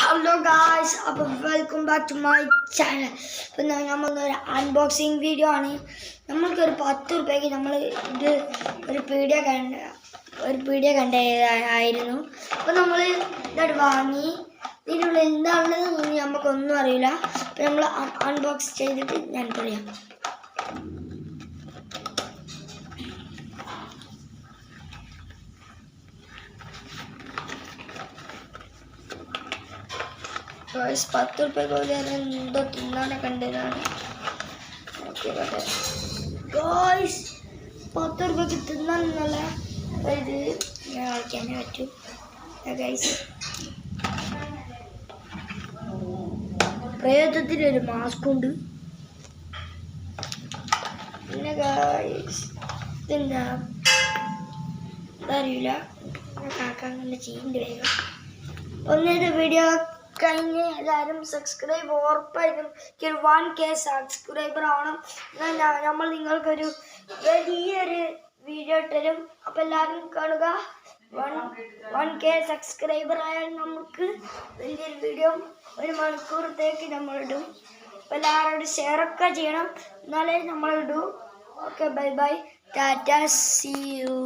Hello guys, അപ്പം welcome back to my channel. അപ്പം നമ്മളൊരു അൺബോക്സിങ് വീഡിയോ ആണ്. നമ്മൾക്കൊരു 10 രൂപയ്ക്ക് നമ്മൾ ഇത് ഒരു പീഡിയ കണ്ടായിരുന്നു. അപ്പം നമ്മൾ ഇതോട് വാങ്ങി. ഇതിനുള്ള എന്താണെന്ന് നമുക്കൊന്നും അറിയില്ല. അപ്പം നമ്മൾ അൺബോക്സ് ചെയ്തിട്ട് ഞാൻ പറയാം. ഗായ്സ്, 10 രൂപയ്ക്ക് എന്തോ തിന്നാനൊക്കെ ഉണ്ടെന്നാണ്. ഓക്കെ ഗായ്സ്, 10 രൂപയ്ക്ക് തിന്നാനല്ല ഇത് ഞാൻ കളിക്കാനേ പറ്റൂ. ഗായ്സ്, പ്രേതത്തിനൊരു മാസ്ക് ഉണ്ട്. പിന്നെ ഗായ്സ് ഇതെന്താ അറിയില്ല. കാക്കാൻ അങ്ങനെ ചെയ്യേണ്ടി വരിക. ഒന്നേത്തെ വീഡിയോ കഴിഞ്ഞ് എല്ലാവരും സബ്സ്ക്രൈബ് ഉറപ്പായിട്ടും 1K സബ്സ്ക്രൈബർ ആവണം. എന്നാൽ നമ്മൾ നിങ്ങൾക്കൊരു വലിയൊരു വീഡിയോ തരും. അപ്പം എല്ലാവരും കാണുക. 1K സബ്സ്ക്രൈബർ ആയാൽ നമുക്ക് വലിയൊരു വീഡിയോ 1 മണിക്കൂറത്തേക്ക് നമ്മളിടും. അപ്പം എല്ലാവരോടും ഷെയറൊക്കെ ചെയ്യണം, എന്നാലേ നമ്മളിടൂ. Okay, bye bye, tata, see U.